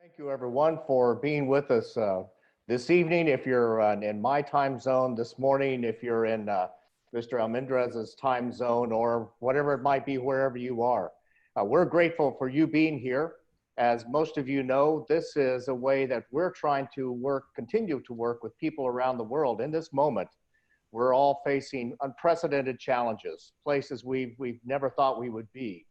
Thank you, everyone, for being with us this evening. If you're in my time zone this morning, if you're in Mr. Almendras' time zone, or whatever it might be, wherever you are, we're grateful for you being here. As most of you know, this is a way that we're trying to continue to work with people around the world. In this moment, we're all facing unprecedented challenges, places we've never thought we would be.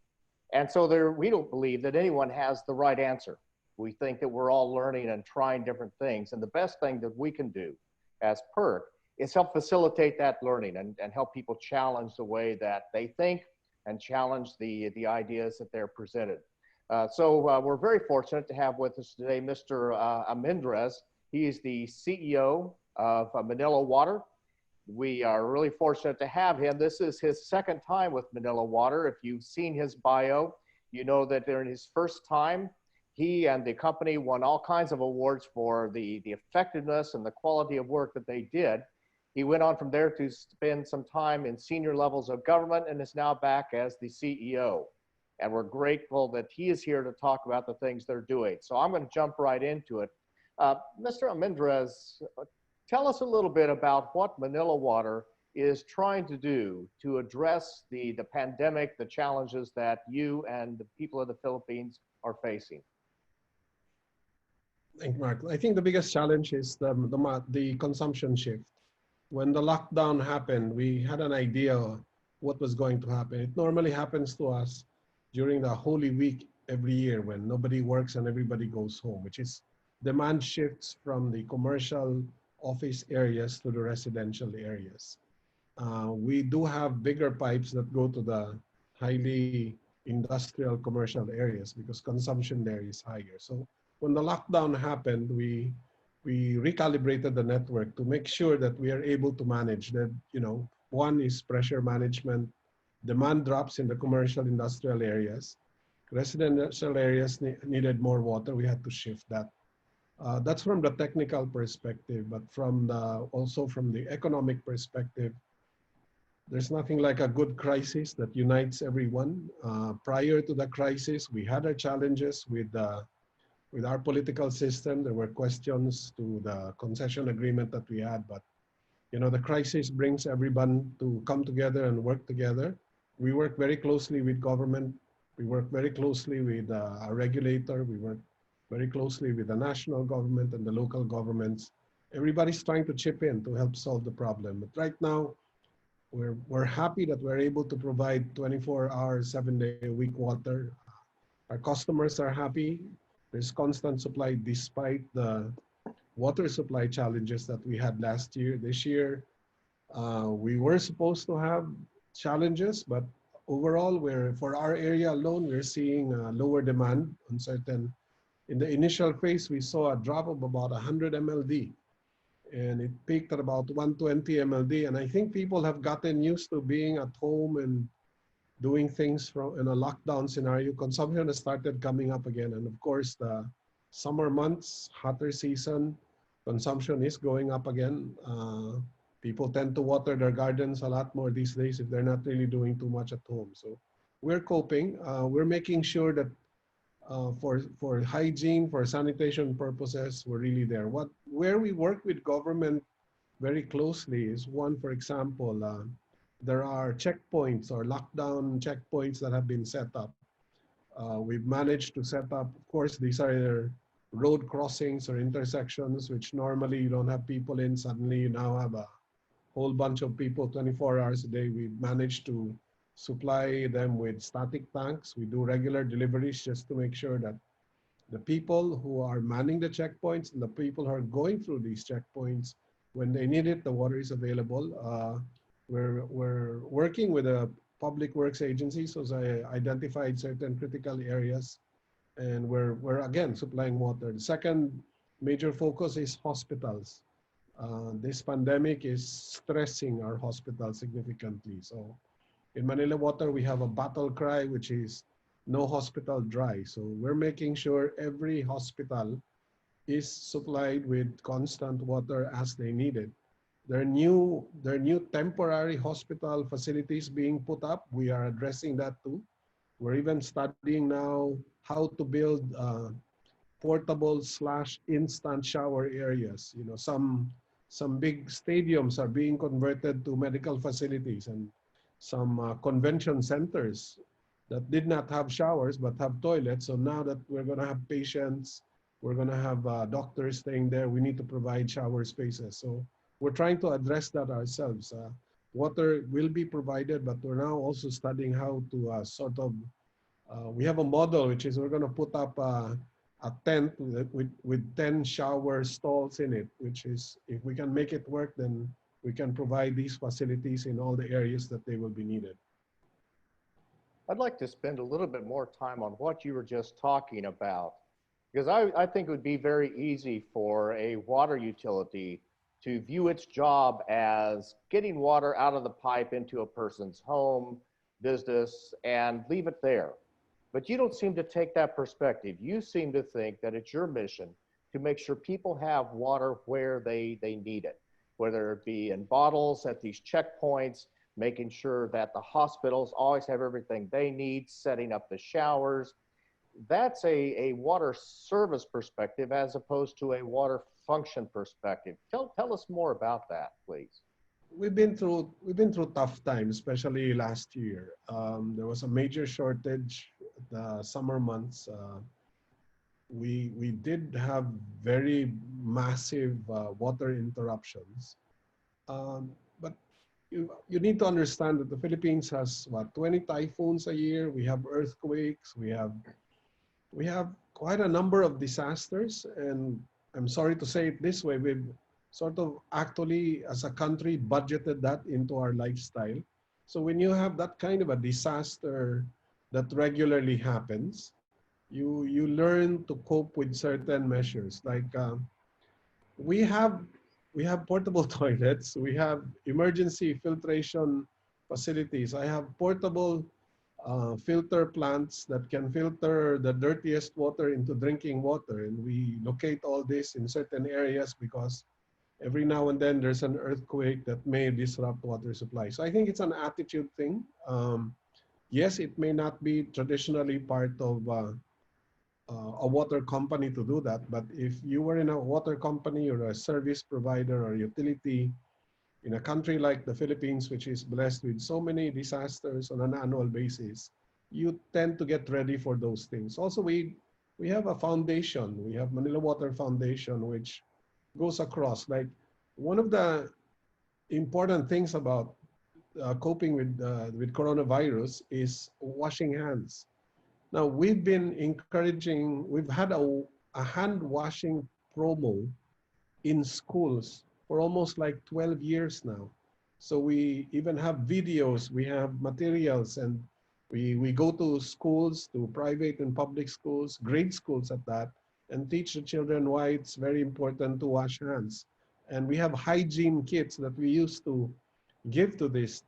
And so we don't believe that anyone has the right answer. We think that we're all learning and trying different things. And the best thing that we can do as PERC is help facilitate that learning and help people challenge the way that they think and challenge the ideas that they're presented. So we're very fortunate to have with us today Mr. Almendras. He is the CEO of Manila Water. We are really fortunate to have him. This is his second time with Manila Water. If you've seen his bio, you know that during his first time, he and the company won all kinds of awards for the effectiveness and the quality of work that they did. He went on from there to spend some time in senior levels of government and is now back as the CEO. And we're grateful that he is here to talk about the things they're doing. So I'm going to jump right into it. Mr. Almendras, tell us a little bit about what Manila Water is trying to do to address the pandemic, the challenges that you and the people of the Philippines are facing. Thank you, Mark. I think the biggest challenge is the consumption shift. When the lockdown happened, we had an idea what was going to happen. It normally happens to us during the Holy Week every year when nobody works and everybody goes home, which is demand shifts from the commercial office areas to the residential areas. We do have bigger pipes that go to the highly industrial commercial areas because consumption there is higher. So when the lockdown happened, we recalibrated the network to make sure that we are able to manage that. One is pressure management. Demand drops in the commercial industrial areas. Residential areas needed more water. We had to shift that. That's from the technical perspective, but also from the economic perspective, there's nothing like a good crisis that unites everyone. Prior to the crisis, we had our challenges with our political system. There were questions to the concession agreement that we had, but the crisis brings everyone to come together and work together. We work very closely with government. We work very closely with our regulator. We work very closely with the national government and the local governments. Everybody's trying to chip in to help solve the problem. But right now, we're happy that we're able to provide 24-hour, 7-day-a-week water. Our customers are happy. There's constant supply despite the water supply challenges that we had last year. This year, we were supposed to have challenges, but overall, for our area alone, we're seeing lower demand on certain. In the initial phase, we saw a drop of about 100 MLD, and it peaked at about 120 MLD. And I think people have gotten used to being at home and doing things in a lockdown scenario. Consumption has started coming up again. And of course, the summer months, hotter season, consumption is going up again. People tend to water their gardens a lot more these days if they're not really doing too much at home. So we're coping. We're making sure that for hygiene, for sanitation purposes, we're really there. Where we work with government very closely is one, for example, there are checkpoints or lockdown checkpoints that have been set up. We've managed to set up, of course, these are road crossings or intersections, which normally you don't have people in. Suddenly you now have a whole bunch of people 24 hours a day. We've managed to supply them with static tanks. We do regular deliveries just to make sure that the people who are manning the checkpoints and the people who are going through these checkpoints, when they need it, the water is available. We're working with a public works agency, so I identified certain critical areas, and we're again supplying water. The second major focus is hospitals. This pandemic is stressing our hospitals significantly. So in Manila Water, we have a battle cry, which is no hospital dry. So we're making sure every hospital is supplied with constant water as they need it. There are new temporary hospital facilities being put up. We are addressing that too. We're even studying now how to build portable slash instant shower areas. You know, some big stadiums are being converted to medical facilities, and some convention centers that did not have showers but have toilets. So now that we're going to have patients, we're going to have doctors staying there, we need to provide shower spaces. So we're trying to address that ourselves. Water will be provided, but we're now also studying how to we have a model, which is we're going to put up a tent with 10 shower stalls in it, which is, if we can make it work, then we can provide these facilities in all the areas that they will be needed. I'd like to spend a little bit more time on what you were just talking about, because I think it would be very easy for a water utility to view its job as getting water out of the pipe into a person's home, business, and leave it there. But you don't seem to take that perspective. You seem to think that it's your mission to make sure people have water where they need it, whether it be in bottles at these checkpoints, making sure that the hospitals always have everything they need, setting up the showers. That's a water service perspective as opposed to a water function perspective. Tell us more about that, please. We've been through tough times, especially last year. There was a major shortage the summer months. We did have very massive water interruptions. But you need to understand that the Philippines has what, 20 typhoons a year. We have earthquakes. We have quite a number of disasters, and I'm sorry to say it this way, we've sort of actually, as a country, budgeted that into our lifestyle. So when you have that kind of a disaster that regularly happens, you learn to cope with certain measures. Like we have we have portable toilets, we have emergency filtration facilities. I have portable filter plants that can filter the dirtiest water into drinking water. And we locate all this in certain areas because every now and then there's an earthquake that may disrupt water supply. So I think it's an attitude thing. Yes, it may not be traditionally part of a water company to do that, but if you were in a water company or a service provider or utility in a country like the Philippines, which is blessed with so many disasters on an annual basis, you tend to get ready for those things. Also, we have a foundation. We have Manila Water Foundation, which goes across. Like, one of the important things about coping with coronavirus is washing hands. Now, we've had a hand washing promo in schools for almost like 12 years now. So we even have videos, we have materials, and we go to schools, to private and public schools, grade schools at that, and teach the children why it's very important to wash hands. And we have hygiene kits that we used to give to these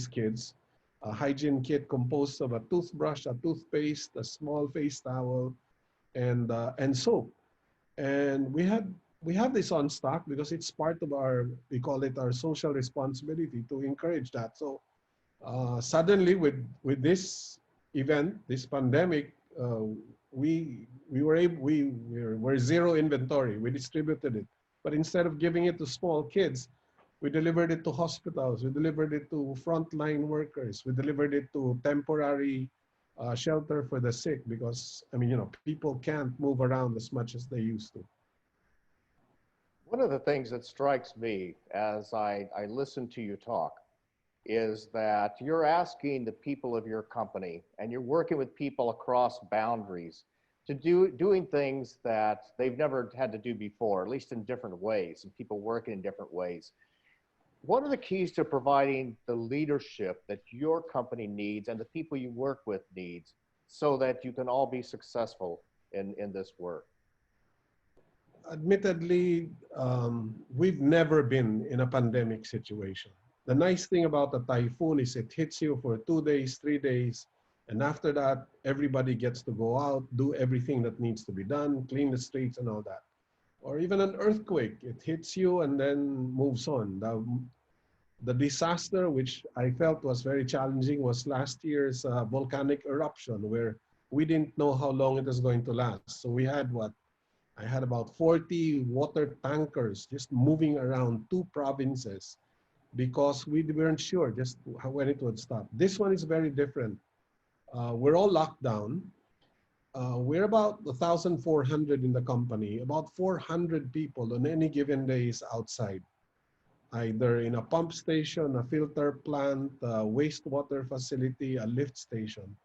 kids. A hygiene kit composed of a toothbrush, a toothpaste, a small face towel, and soap. And we have this on stock because it's part of we call it our social responsibility to encourage that. So suddenly with this event, this pandemic, we're zero inventory. We distributed it, but instead of giving it to small kids, we delivered it to hospitals. We delivered it to frontline workers. We delivered it to temporary shelter for the sick because, I mean, people can't move around as much as they used to. One of the things that strikes me as I listen to you talk is that you're asking the people of your company and you're working with people across boundaries to doing things that they've never had to do before, at least in different ways, and people working in different ways. What are the keys to providing the leadership that your company needs and the people you work with needs so that you can all be successful in this work? Admittedly, we've never been in a pandemic situation. The nice thing about a typhoon is it hits you for 2 days, 3 days, and after that, everybody gets to go out, do everything that needs to be done, clean the streets and all that. Or even an earthquake, it hits you and then moves on. The disaster, which I felt was very challenging, was last year's volcanic eruption, where we didn't know how long it was going to last. So we had what, I had about 40 water tankers just moving around 2 provinces because we weren't sure just when it would stop. This one is very different. We're all locked down. We're about 1,400 in the company. About 400 people on any given day is outside, either in a pump station, a filter plant, a wastewater facility, a lift station.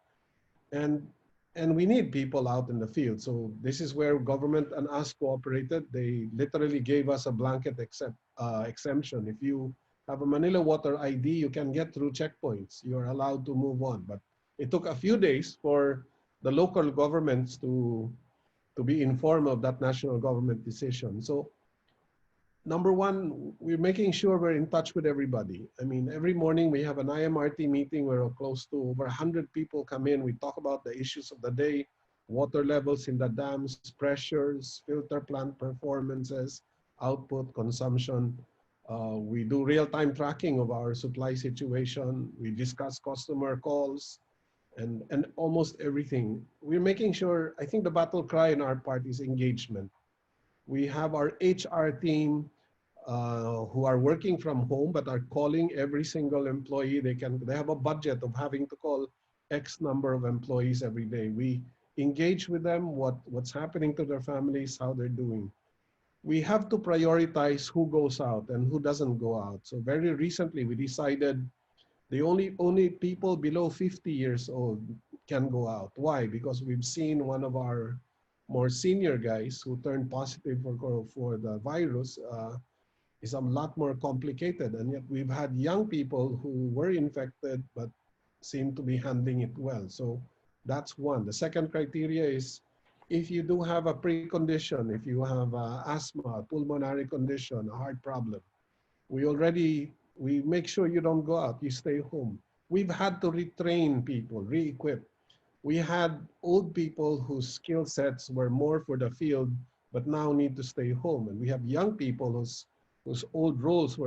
And we need people out in the field. So this is where government and us cooperated. They literally gave us a blanket exemption. If you have a Manila Water ID, you can get through checkpoints. You're allowed to move on. But it took a few days for the local governments to be informed of that national government decision. So number one, we're making sure we're in touch with everybody. I mean, every morning we have an IMRT meeting where close to over 100 people come in. We talk about the issues of the day, water levels in the dams, pressures, filter plant performances, output, consumption. We do real-time tracking of our supply situation. We discuss customer calls and almost everything. We're making sure, I think the battle cry in our part is engagement. We have our HR team who are working from home but are calling every single employee. They have a budget of having to call X number of employees every day. We engage with them, what's happening to their families, how they're doing. We have to prioritize who goes out and who doesn't go out. So very recently we decided the only people below 50 years old can go out. Why? Because we've seen one of our more senior guys who turned positive for the virus is a lot more complicated. And yet we've had young people who were infected but seem to be handling it well. So that's one. The second criteria is if you do have a precondition, if you have asthma, pulmonary condition, a heart problem, we make sure you don't go out, you stay home. We've had to retrain people, re-equip. We had old people whose skill sets were more for the field, but now need to stay home. And we have young people whose old roles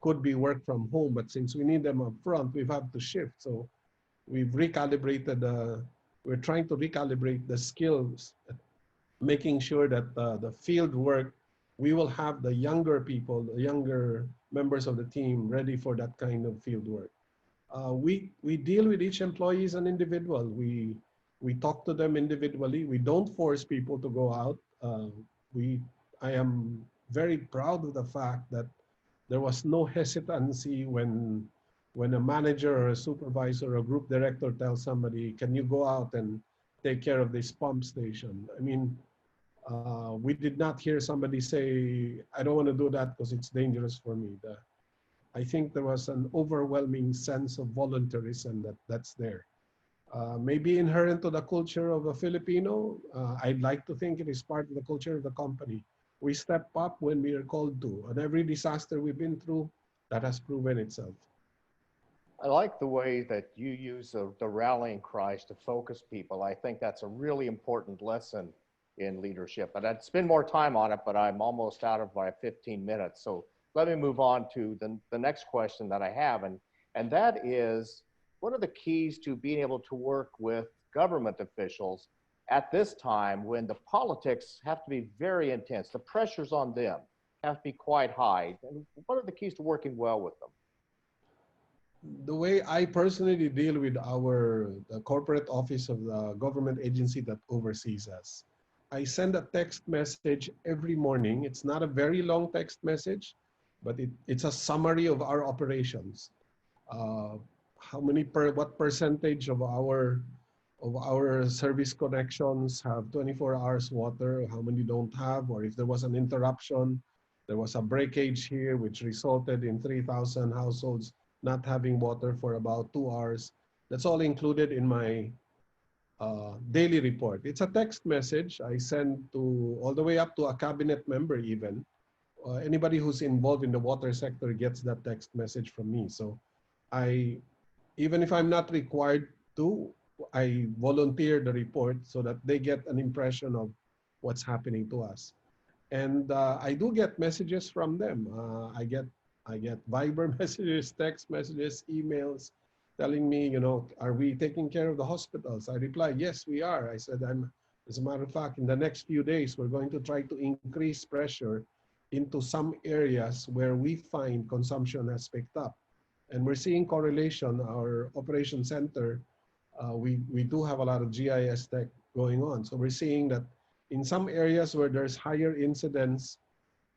could be work from home, but since we need them up front, we've had to shift. So we've recalibrated, we're trying to recalibrate the skills, making sure that the field work, we will have the younger people, the younger members of the team ready for that kind of field work. We deal with each employee as an individual. We talk to them individually. We don't force people to go out. I am very proud of the fact that there was no hesitancy when a manager or a supervisor or a group director tells somebody, can you go out and take care of this pump station? I mean, we did not hear somebody say, I don't want to do that because it's dangerous for me. I think there was an overwhelming sense of voluntarism that's there. Maybe inherent to the culture of a Filipino. I'd like to think it is part of the culture of the company. We step up when we are called to. And every disaster we've been through, that has proven itself. I like the way that you use the rallying cries to focus people. I think that's a really important lesson in leadership. And I'd spend more time on it, but I'm almost out of my 15 minutes. So let me move on to the next question that I have. And that is, what are the keys to being able to work with government officials at this time when the politics have to be very intense? The pressures on them have to be quite high. And what are the keys to working well with them? The way I personally deal with the corporate office of the government agency that oversees us, I send a text message every morning. It's not a very long text message, but it's a summary of our operations. What percentage of our service connections have 24 hours water, how many don't have, or if there was an interruption, there was a breakage here which resulted in 3,000 households not having water for about 2 hours. That's all included in my daily report. It's a text message I send to all the way up to a cabinet member even. Anybody who's involved in the water sector gets that text message from me. So even if I'm not required to, I volunteer the report so that they get an impression of what's happening to us. And I do get messages from them. I get Viber messages, text messages, emails telling me, are we taking care of the hospitals? I reply, yes, we are. I said, As a matter of fact, in the next few days, we're going to try to increase pressure into some areas where we find consumption has picked up. And we're seeing correlation. Our operation center, we do have a lot of GIS tech going on. So we're seeing that in some areas where there's higher incidence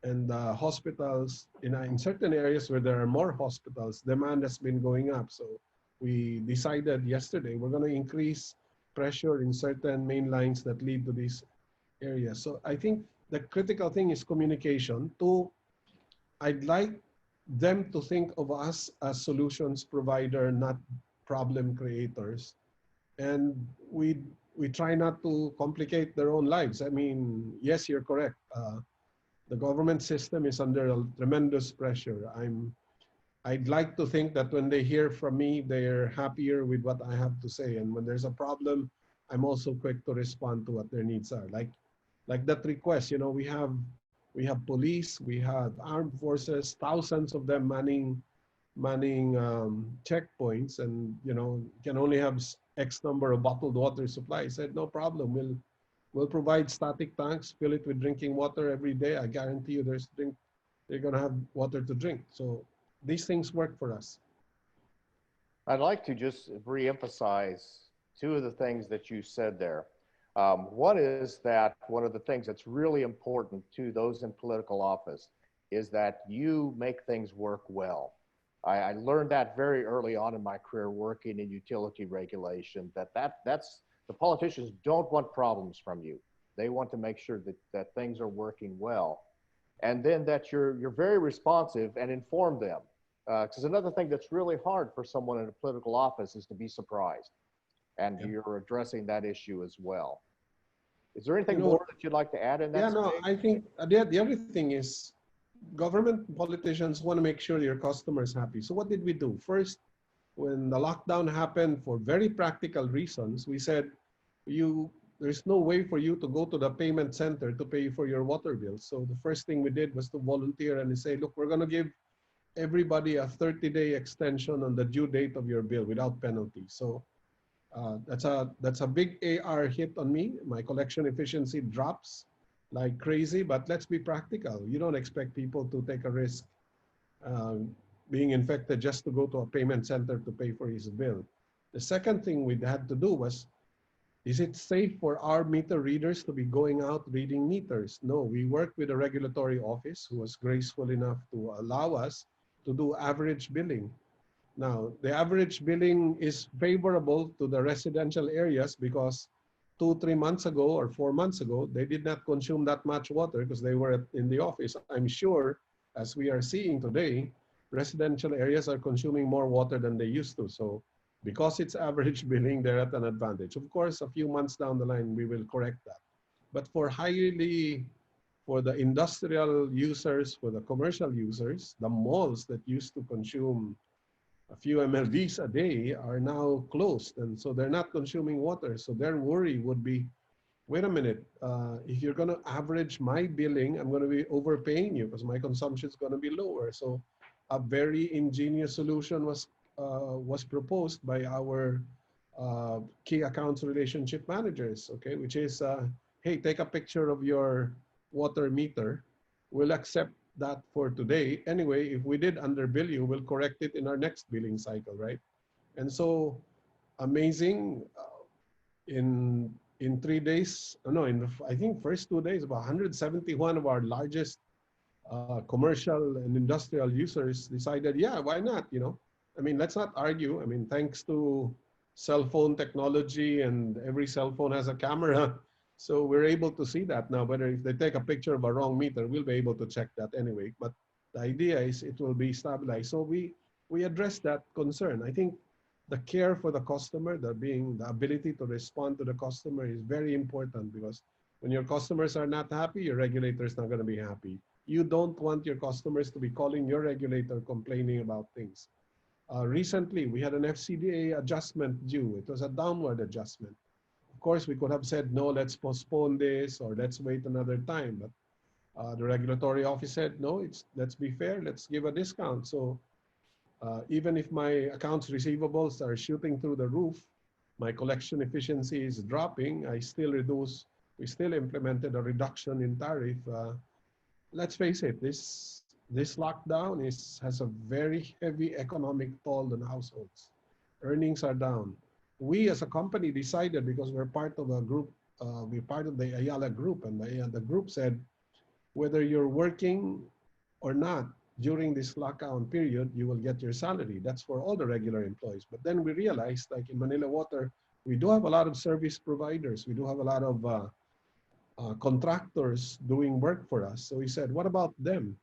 and hospitals, in certain areas where there are more hospitals, demand has been going up. So we decided yesterday we're going to increase pressure in certain main lines that lead to these areas. So I think the critical thing is communication. Two, I'd like them to think of us as solutions provider, not problem creators. And we try not to complicate their own lives. I mean, yes, you're correct. The government system is under a tremendous pressure. I'd like to think that when they hear from me, they're happier with what I have to say. And when there's a problem, I'm also quick to respond to what their needs are. Like that request, we have police, we have armed forces, thousands of them manning checkpoints, and can only have X number of bottled water supply. I said, no problem. We'll provide static tanks, fill it with drinking water every day. I guarantee you they're going to have water to drink. So these things work for us. I'd like to just reemphasize two of the things that you said there. One is that one of the things that's really important to those in political office is that you make things work well. I learned that very early on in my career working in utility regulation, that's the politicians don't want problems from you. They want to make sure that things are working well. And then that you're very responsive and inform them. Because another thing that's really hard for someone in a political office is to be surprised. And Yeah. you're addressing that issue as well. Is there anything You know, more that you'd like to add in that yeah, no, space? I think the other thing is government politicians want to make sure your customers happy. So what did we do? First, when the lockdown happened, for very practical reasons, we said, there's no way for you to go to the payment center to pay for your water bill. So the first thing we did was to volunteer and say, look, we're going to give everybody a 30-day extension on the due date of your bill without penalty. So that's a big AR hit on me. My collection efficiency drops like crazy, but let's be practical. You don't expect people to take a risk being infected just to go to a payment center to pay for his bill. The second thing we had to do was, is it safe for our meter readers to be going out reading meters? No, we worked with a regulatory office who was graceful enough to allow us to do average billing. Now, the average billing is favorable to the residential areas because 2-3 months ago or 4 months ago, they did not consume that much water because they were in the office. I'm sure, as we are seeing today, residential areas are consuming more water than they used to. So because it's average billing, they're at an advantage. Of course, a few months down the line, we will correct that. But for the industrial users, for the commercial users, the malls that used to consume a few MLDs a day are now closed. And so they're not consuming water. So their worry would be, wait a minute, if you're going to average my billing, I'm going to be overpaying you because my consumption is going to be lower. So a very ingenious solution was proposed by our key accounts relationship managers, okay, which is, hey, take a picture of your water meter. We'll accept that for today. Anyway, if we did underbill you, we'll correct it in our next billing cycle, right? And so amazing, in 3 days, no, I think first 2 days, about 171 of our largest commercial and industrial users decided, yeah, why not? I mean, let's not argue. I mean, thanks to cell phone technology and every cell phone has a camera. So we're able to see that now, whether if they take a picture of a wrong meter, we'll be able to check that anyway. But the idea is it will be stabilized. So we address that concern. I think the care for the customer, the ability to respond to the customer is very important because when your customers are not happy, your regulator is not going to be happy. You don't want your customers to be calling your regulator complaining about things. Recently, we had an FCDA adjustment due. It was a downward adjustment. Of course, we could have said, no, let's postpone this or let's wait another time. But the regulatory office said, no, let's be fair, let's give a discount. So even if my accounts receivables are shooting through the roof, my collection efficiency is dropping, I still reduce We still implemented a reduction in tariff. Let's face it, this lockdown has a very heavy economic toll on households. Earnings are down. We as a company decided, because we're part of a group, we're part of the Ayala group, and the group said, whether you're working or not during this lockdown period, you will get your salary. That's for all the regular employees. But then we realized, like in Manila Water, we do have a lot of service providers. We do have a lot of contractors doing work for us. So we said, what about them?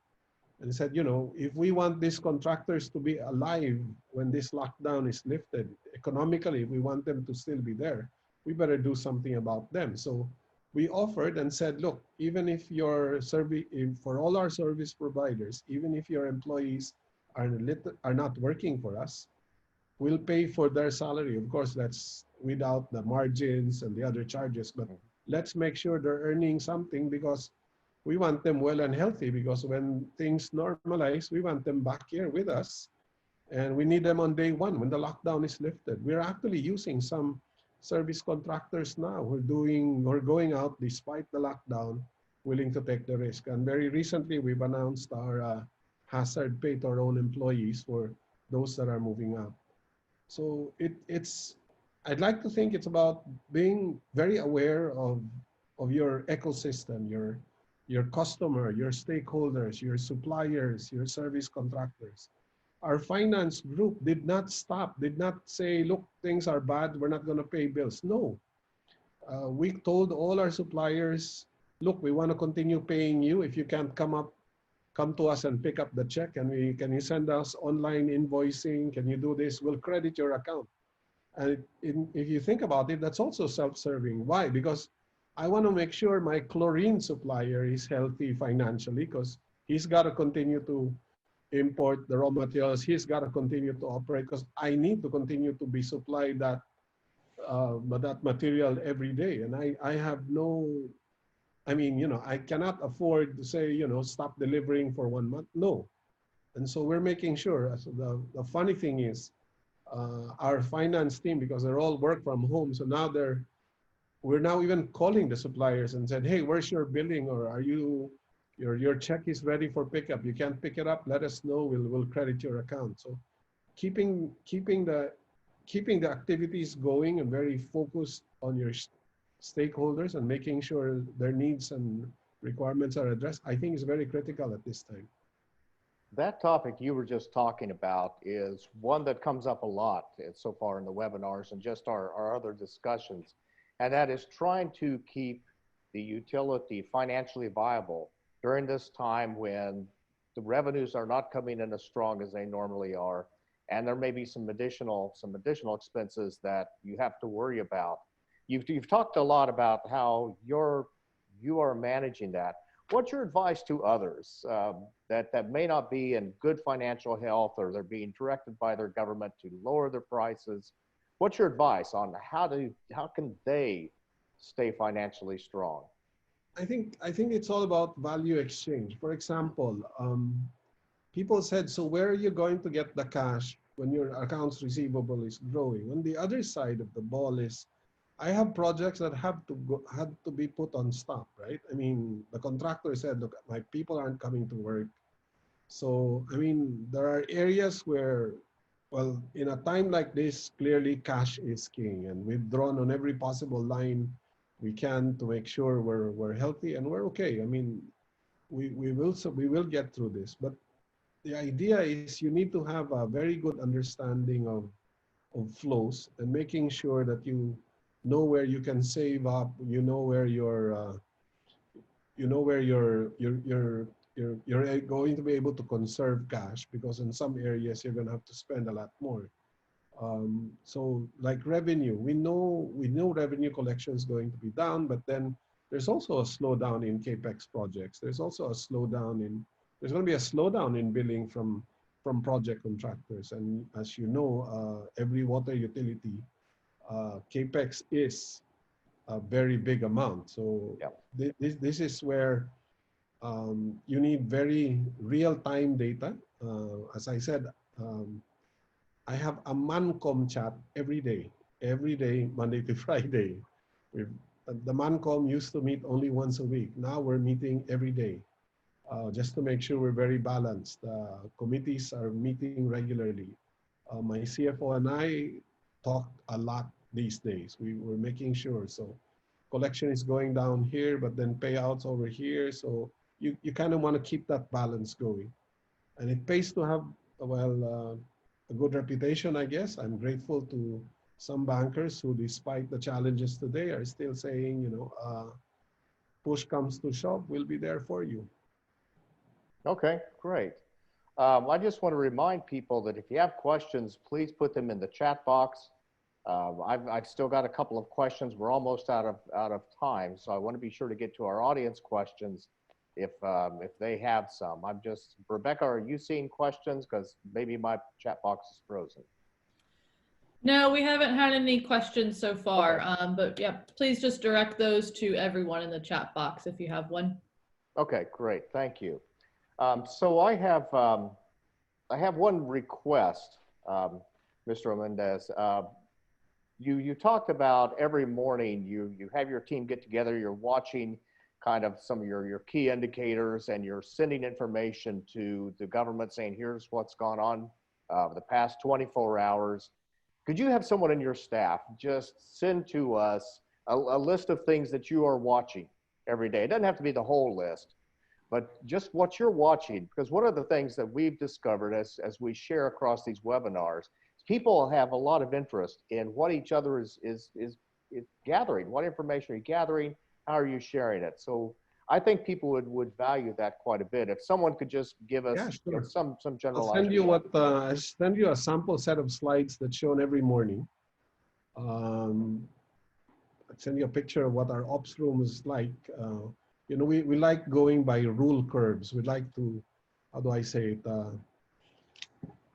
And he said, you know, if we want these contractors to be alive when this lockdown is lifted, economically, if we want them to still be there, we better do something about them. So we offered and said, look, even if your for all our service providers, even if your employees are not working for us, we'll pay for their salary. Of course, that's without the margins and the other charges, but let's make sure they're earning something, because we want them well and healthy, because when things normalize, we want them back here with us, and we need them on day one when the lockdown is lifted. We're actually using some service contractors now who are going out despite the lockdown, willing to take the risk. And very recently, we've announced our hazard pay to our own employees for those that are moving out. So I'd like to think it's about being very aware of your ecosystem, your customer, your stakeholders, your suppliers, your service contractors. Our finance group did not stop, did not say, look, things are bad, we're not going to pay bills. No. We told all our suppliers, look, we want to continue paying you. If you can't come to us and pick up the check, and can you send us online invoicing? Can you do this? We'll credit your account. And if you think about it, that's also self-serving. Why? Because I want to make sure my chlorine supplier is healthy financially, because he's got to continue to import the raw materials. He's got to continue to operate, because I need to continue to be supplied that material every day. And I have no, I mean, you know, I cannot afford to say, you know, stop delivering for 1 month. No. And so we're making sure. So the funny thing is, our finance team, because they're all work from home, so now we're now even calling the suppliers and said, hey, where's your billing? Or are your check is ready for pickup? You can't pick it up, let us know, we'll credit your account. So keeping the activities going and very focused on your stakeholders and making sure their needs and requirements are addressed, I think is very critical at this time. That topic you were just talking about is one that comes up a lot so far in the webinars and just our other discussions. And that is trying to keep the utility financially viable during this time when the revenues are not coming in as strong as they normally are. And there may be some additional expenses that you have to worry about. You've talked a lot about how you are managing that. What's your advice to others that may not be in good financial health, or they're being directed by their government to lower their prices? What's your advice on how can they stay financially strong? I think it's all about value exchange. For example, people said, so where are you going to get the cash when your accounts receivable is growing? On the other side of the ball is, I have projects that had to be put on stop, right? I mean, the contractor said, look, my people aren't coming to work. So, I mean, there are areas where, well, in a time like this, clearly cash is king, and we've drawn on every possible line we can to make sure we're healthy and we're okay. I mean, we will get through this, but the idea is you need to have a very good understanding of flows and making sure that you know where you can save up, you know where you're going to be able to conserve cash, because in some areas you're going to have to spend a lot more. So like revenue, we know revenue collection is going to be down, but then there's also a slowdown in capex projects. There's also there's going to be a slowdown in billing from project contractors. And as you know, every water utility, capex is a very big amount. So yep. This is where you need very real-time data. As I said, I have a Mancom chat every day, Monday to Friday. the Mancom used to meet only once a week. Now we're meeting every day, just to make sure we're very balanced. Committees are meeting regularly. My CFO and I talk a lot these days. We're making sure. So collection is going down here, but then payouts over here. So you kind of want to keep that balance going. And it pays to have, a good reputation, I guess. I'm grateful to some bankers who, despite the challenges today, are still saying, push comes to shove, we'll be there for you. Okay, great. I just want to remind people that if you have questions, please put them in the chat box. I've still got a couple of questions. We're almost out of time, so I want to be sure to get to our audience questions if they have some. Rebecca, are you seeing questions? Because maybe my chat box is frozen. No, we haven't had any questions so far, Okay. but yeah, please just direct those to everyone in the chat box if you have one. Okay, great. Thank you. So I have one request, Mr. Almendras. You talked about every morning you have your team get together, you're watching kind of some of your key indicators, and you're sending information to the government saying, here's what's gone on the past 24 hours. Could you have someone in your staff just send to us a list of things that you are watching every day? It doesn't have to be the whole list, but just what you're watching, because one of the things that we've discovered as we share across these webinars, people have a lot of interest in what each other is gathering. What information are you gathering? How are you sharing it? So I think people would value that quite a bit. If someone could just give us Yeah, sure. some general I'll send you idea. I'll send you a sample set of slides that's shown every morning. I'll send you a picture of what our ops room is like. We like going by rule curves. We like to, how do I say it?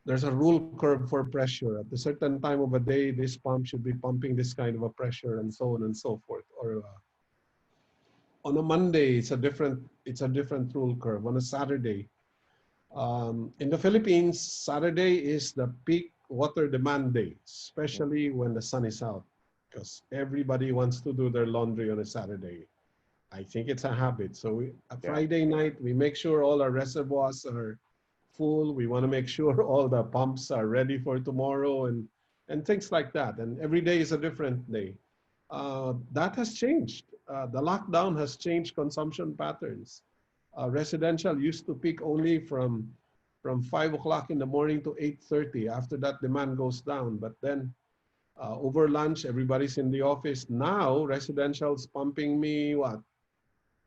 There's a rule curve for pressure. At a certain time of a day, this pump should be pumping this kind of a pressure, and so on and so forth. Or on a Monday, it's a different rule curve. On a Saturday, in the Philippines, Saturday is the peak water demand day, especially when the sun is out, because everybody wants to do their laundry on a Saturday. I think it's a habit. So a Friday night, we make sure all our reservoirs are full. We want to make sure all the pumps are ready for tomorrow, and things like that. And every day is a different day. That has changed. The lockdown has changed consumption patterns. Residential used to peak only from 5 o'clock in the morning to 8:30. After that, demand goes down. But then over lunch, everybody's in the office. Now, residential's pumping me, what,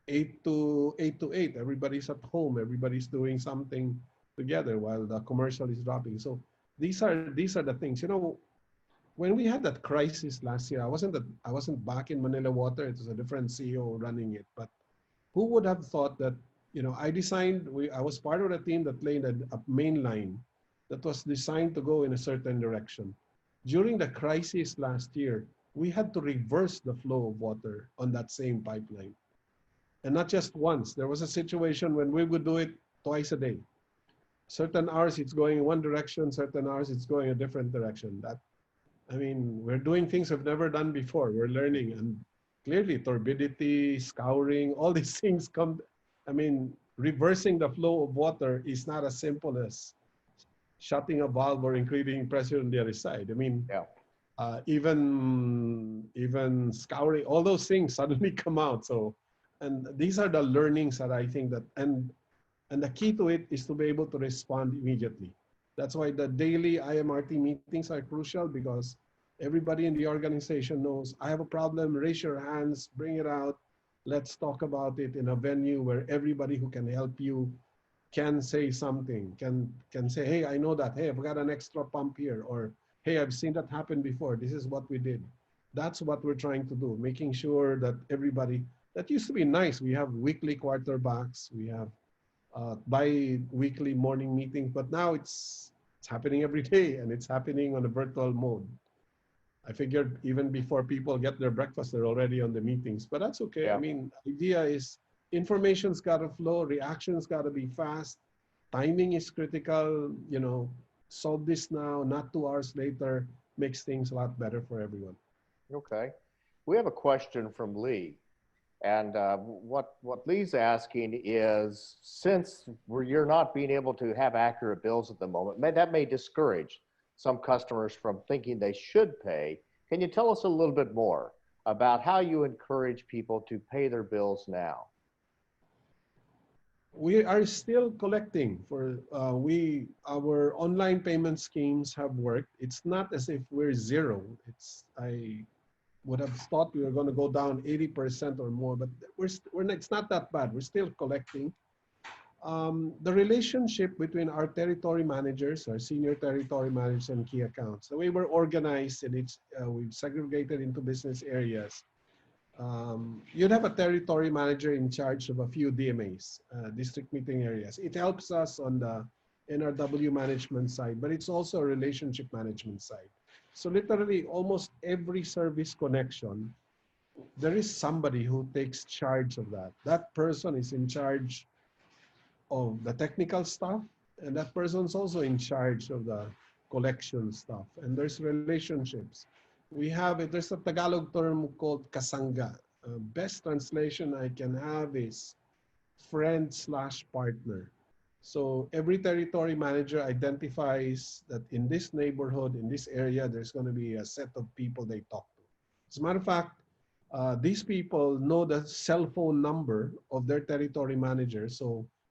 8 to 8. Everybody's at home. Everybody's doing something together while the commercial is dropping. So these are the things. When we had that crisis last year, I wasn't back in Manila Water. It was a different CEO running it. But who would have thought that, I was part of the team that laid a main line that was designed to go in a certain direction. During the crisis last year, we had to reverse the flow of water on that same pipeline. And not just once. There was a situation when we would do it twice a day. Certain hours it's going in one direction, certain hours it's going a different direction. We're doing things we've never done before. We're learning, and clearly turbidity, scouring, all these things come. Reversing the flow of water is not as simple as shutting a valve or increasing pressure on the other side. Even scouring, all those things suddenly come out. So, and these are the learnings that I think that, and the key to it is to be able to respond immediately. That's why the daily IMRT meetings are crucial, because everybody in the organization knows, I have a problem, raise your hands, bring it out. Let's talk about it in a venue where everybody who can help you can say something, can say, hey, I know that. Hey, I've got an extra pump here. Or, hey, I've seen that happen before. This is what we did. That's what we're trying to do, making sure that everybody, that used to be nice. We have weekly quarterbacks. We have bi-weekly morning meetings, but now it's happening every day, and it's happening on a virtual mode. I figured even before people get their breakfast, they're already on the meetings, but that's okay. Yeah. Idea is information's got to flow, reaction's got to be fast, timing is critical. Solve this now, not 2 hours later, makes things a lot better for everyone. Okay. we have a question from Lee. And what Lee's asking is, since you're not being able to have accurate bills at the moment, that may discourage some customers from thinking they should pay. Can you tell us a little bit more about how you encourage people to pay their bills now? We are still collecting for our online payment schemes have worked. It's not as if we're zero. I would have thought we were going to go down 80% or more, but it's not that bad. We're still collecting. The relationship between our territory managers, our senior territory managers, and key accounts, the way we're organized, and we've segregated into business areas. You'd have a territory manager in charge of a few DMAs, district meeting areas. It helps us on the NRW management side, but it's also a relationship management side. So literally almost every service connection, there is somebody who takes charge of that. That person is in charge of the technical stuff, and that person's also in charge of the collection stuff. And there's relationships. There's a Tagalog term called kasangga. Best translation I can have is friend/partner. So every territory manager identifies that in this neighborhood, in this area, there's going to be a set of people they talk to. As a matter of fact, these people know the cell phone number of their territory manager.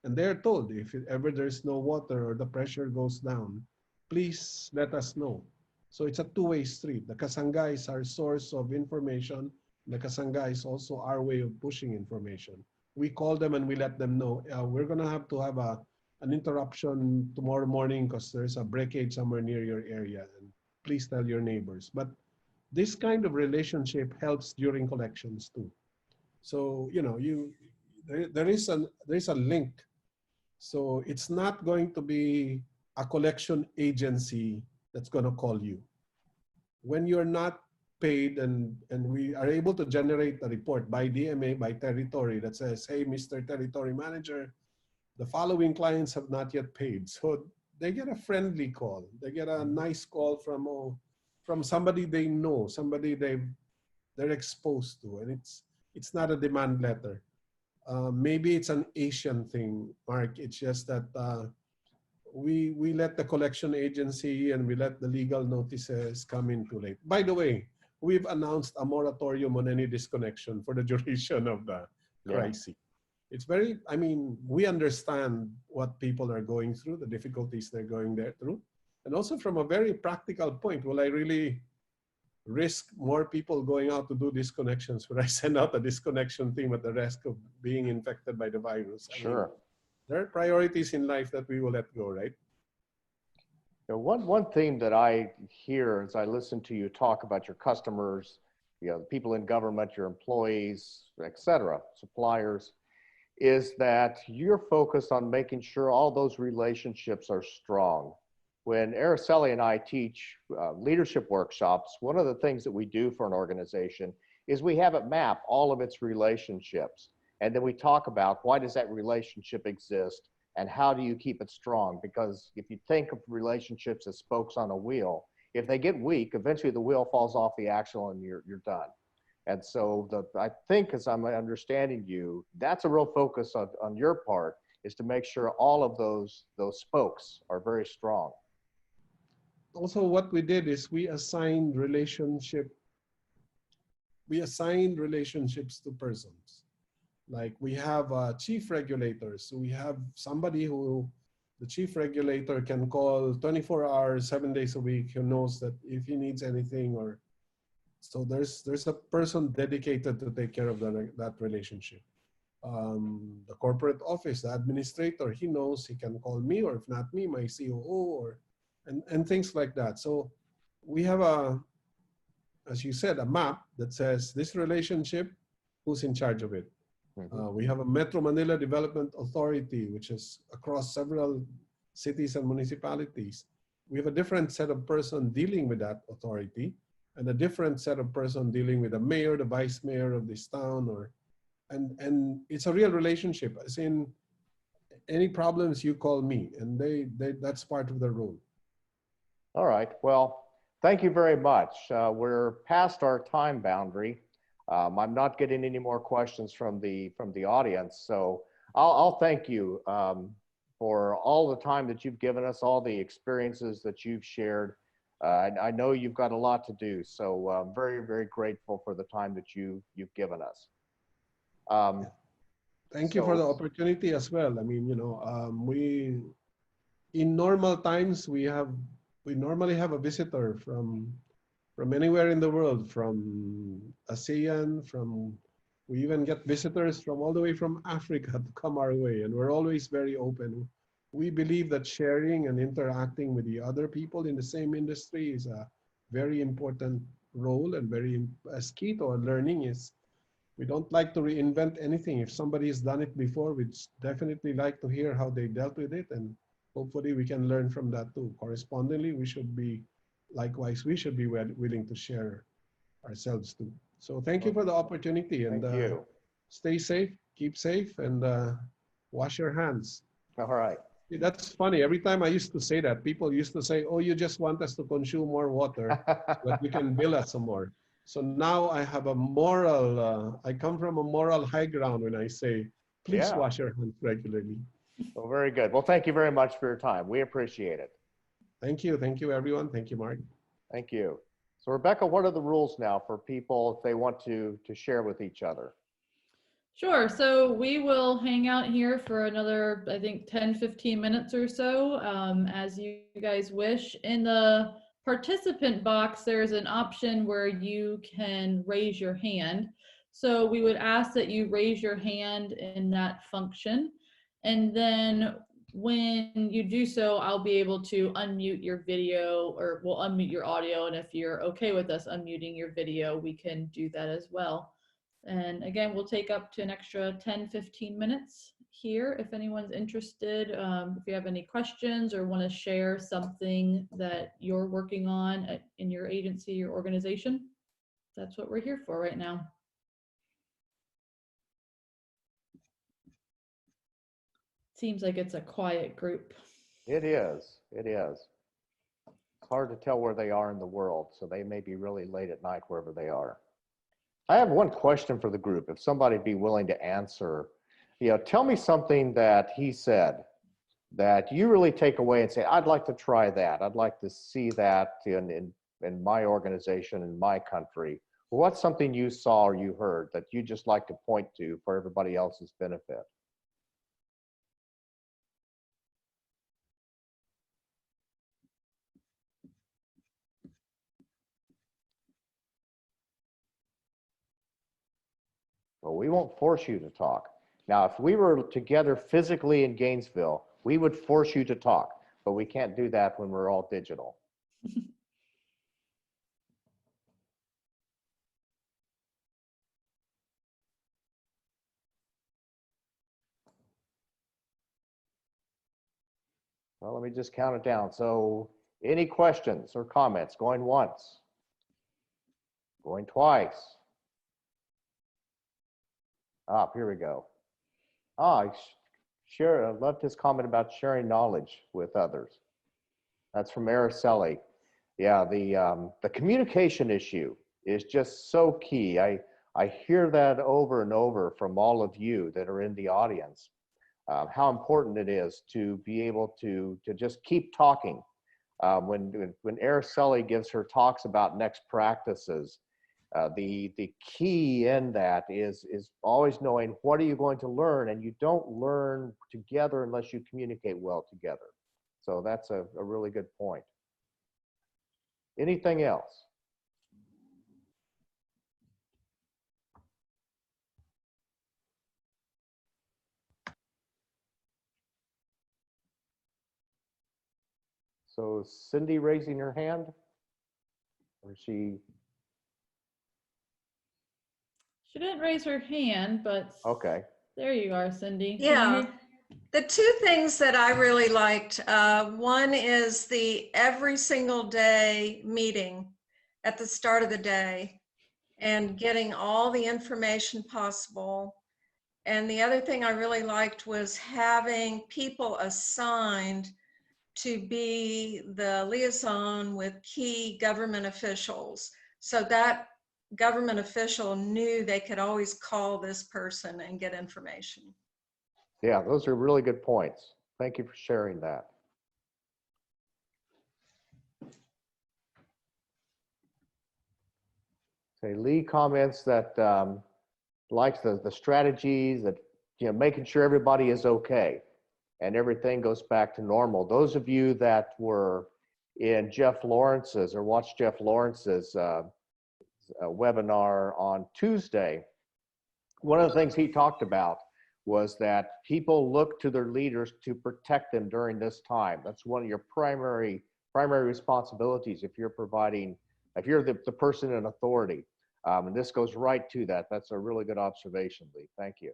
And they're told if ever there's no water or the pressure goes down, please let us know. So it's a two-way street. The kasangga is our source of information. The kasangga is also our way of pushing information. We call them and we let them know, we're going to have an interruption tomorrow morning because there's a breakage somewhere near your area, and please tell your neighbors. But this kind of relationship helps during collections too. So, there is a link. So it's not going to be a collection agency that's going to call you. When you're not paid and we are able to generate a report by DMA, by territory that says, hey, Mr. Territory Manager, the following clients have not yet paid. So they get a friendly call. They get a nice call from somebody they know, somebody they're exposed to, and it's not a demand letter. Maybe it's an Asian thing, Mark. It's just that we let the collection agency and we let the legal notices come in too late. By the way, we've announced a moratorium on any disconnection for the duration of the crisis. It's we understand what people are going through, the difficulties they're going through. And also from a very practical point, will I really risk more people going out to do disconnections when I send out a disconnection team at the risk of being infected by the virus? Sure. There are priorities in life that we will let go, right? One theme that I hear as I listen to you talk about your customers, people in government, your employees, et cetera, suppliers, is that you're focused on making sure all those relationships are strong. When Araceli and I teach leadership workshops, one of the things that we do for an organization is we have it map all of its relationships. And then we talk about why does that relationship exist and how do you keep it strong? Because if you think of relationships as spokes on a wheel, if they get weak, eventually the wheel falls off the axle and you're done. And so I think, as I'm understanding you, that's a real focus on your part, is to make sure all of those spokes are very strong. Also, what we did is we assigned relationships to persons. Like we have chief regulators. So we have somebody who the chief regulator can call 24 hours, 7 days a week, who knows that if he needs anything or so there's a person dedicated to take care of that relationship. The corporate office, the administrator, he knows he can call me, or if not me, my COO, and things like that. So we have as you said, a map that says this relationship, who's in charge of it. We have a Metro Manila Development Authority, which is across several cities and municipalities. We have a different set of person dealing with that authority, and a different set of person dealing with the mayor, the vice mayor of this town, and it's a real relationship. As in, any problems, you call me, and that's part of the role. All right. Well, thank you very much. We're past our time boundary. I'm not getting any more questions from the audience, so I'll thank you for all the time that you've given us, all the experiences that you've shared. I know you've got a lot to do, so I'm very, very grateful for the time that you've given us. Thank you for the opportunity as well. I mean, in normal times, we normally have a visitor from anywhere in the world, from ASEAN, we even get visitors from all the way from Africa to come our way, and we're always very open. We believe that sharing and interacting with the other people in the same industry is a very important role, and as key to our learning is we don't like to reinvent anything. If somebody has done it before, we'd definitely like to hear how they dealt with it, and hopefully we can learn from that too. Correspondingly, we should be willing to share ourselves too. So thank you for the opportunity, and thank you. Stay safe, keep safe, and wash your hands. All right. That's funny. Every time I used to say that, people used to say, oh, you just want us to consume more water so that we can bill us some more. So now I have a moral, I come from a moral high ground when I say, please wash your hands regularly. Well, very good. Well, thank you very much for your time. We appreciate it. Thank you. Thank you, everyone. Thank you, Mark. Thank you. So Rebecca, what are the rules now for people if they want to share with each other? Sure. So we will hang out here for another, I think, 10, 15 minutes or so, as you guys wish. In the participant box, there's an option where you can raise your hand. So we would ask that you raise your hand in that function. And then when you do so, I'll be able to unmute your video, or we'll unmute your audio. And if you're okay with us unmuting your video, we can do that as well. And again, we'll take up to an extra 10, 15 minutes here. If anyone's interested, if you have any questions or want to share something that you're working on in your agency, your organization, that's what we're here for right now. Seems like it's a quiet group. It is. It is. It's hard to tell where they are in the world, so they may be really late at night wherever they are. I have one question for the group, if somebody'd be willing to answer. Tell me something that he said that you really take away and say, I'd like to try that. I'd like to see that in my organization, in my country. What's something you saw or you heard that you just like to point to for everybody else's benefit? Well, we won't force you to talk. Now, if we were together physically in Gainesville, we would force you to talk, but we can't do that when we're all digital. Well, let me just count it down. So any questions or comments? Going once, going twice. Here we go. I loved his comment about sharing knowledge with others. That's from Araceli. Yeah, the communication issue is just so key. I hear that over and over from all of you that are in the audience, how important it is to be able to just keep talking. When Araceli gives her talks about next practices, the key in that is always knowing what are you going to learn, and you don't learn together unless you communicate well together. So that's a really good point. Anything else? So Cindy raising her hand, or she? She didn't raise her hand, but Okay. There you are, Cindy. Yeah. The two things that I really liked, one is the every single day meeting at the start of the day and getting all the information possible. And the other thing I really liked was having people assigned to be the liaison with key government officials. So that government official knew they could always call this person and get information. Yeah, those are really good points. Thank you for sharing that. Okay, Lee comments that likes the strategies that, making sure everybody is okay and everything goes back to normal. Those of you that were in Jeff Lawrence's or watched Jeff Lawrence's webinar on Tuesday, one of the things he talked about was that people look to their leaders to protect them during this time. That's one of your primary responsibilities if you're the person in authority. And this goes right to that. That's a really good observation, Lee. Thank you.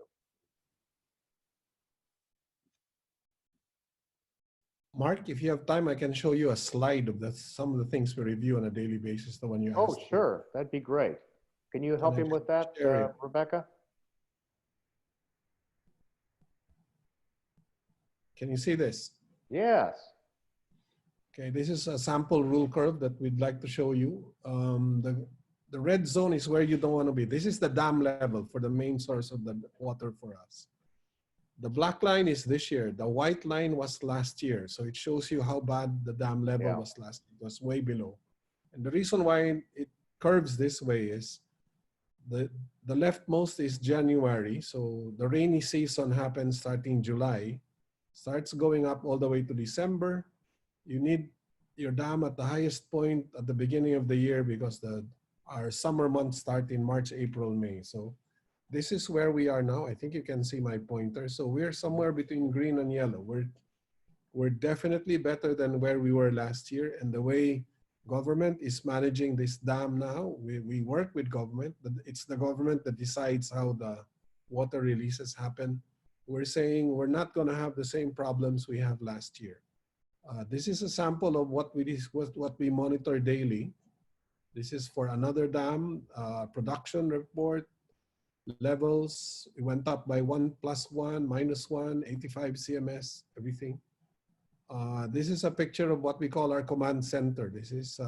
Mark, if you have time, I can show you a slide of some of the things we review on a daily basis, the one you Oh, asked. sure. That'd be great. Can you help him with that, Rebecca? Can you see this? Yes. Okay, this is a sample rule curve that we'd like to show you. The red zone is where you don't want to be. This is the dam level for the main source of the water for us. The black line is this year. The white line was last year. So it shows you how bad the dam level was last year. It was way below. And the reason why it curves this way is the leftmost is January. So the rainy season happens starting July, starts going up all the way to December. You need your dam at the highest point at the beginning of the year because our summer months start in March, April, May. So this is where we are now. I think you can see my pointer. So we're somewhere between green and yellow. We're definitely better than where we were last year. And the way government is managing this dam now, we work with government, but it's the government that decides how the water releases happen. We're saying we're not going to have the same problems we have last year. This is a sample of what we monitor daily. This is for another dam, production report, levels. It went up by 1 + 1, -1, 85 CMS, everything. This is a picture of what we call our command center. This is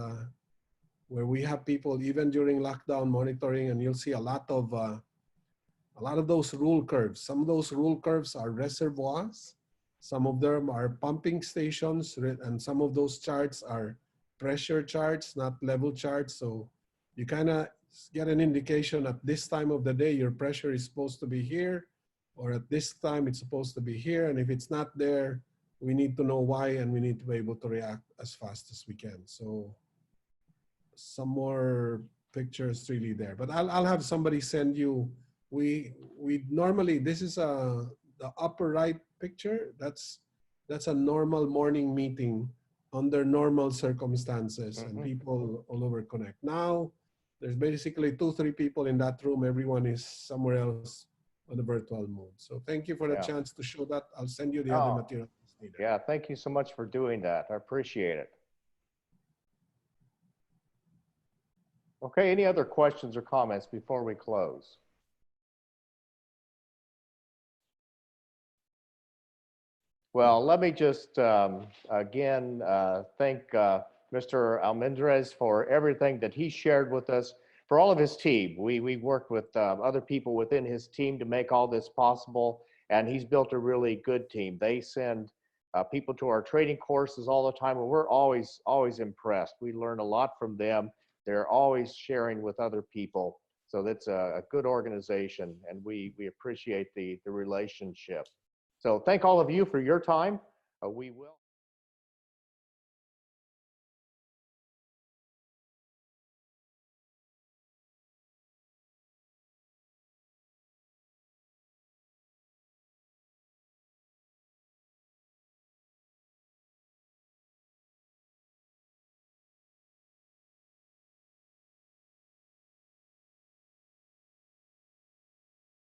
where we have people even during lockdown monitoring, and you'll see a lot of those rule curves. Some of those rule curves are reservoirs. Some of them are pumping stations, and some of those charts are pressure charts, not level charts. So you kind of get an indication at this time of the day, your pressure is supposed to be here, or at this time it's supposed to be here. And if it's not there, we need to know why, and we need to be able to react as fast as we can. So some more pictures really there, but I'll have somebody send you. We normally, this is the upper right picture. That's a normal morning meeting under normal circumstances, and people all over connect. Now there's basically 2-3 people in that room. Everyone is somewhere else on the virtual mode. So thank you for the chance to show that. I'll send you the other material. Yeah, thank you so much for doing that. I appreciate it. Okay, any other questions or comments before we close? Well, let me just again thank Mr. Almendras for everything that he shared with us, for all of his team. We worked with other people within his team to make all this possible, and he's built a really good team. They send people to our training courses all the time, and we're always impressed. We learn a lot from them. They're always sharing with other people. So that's a good organization, and we appreciate the relationship. So thank all of you for your time. We will.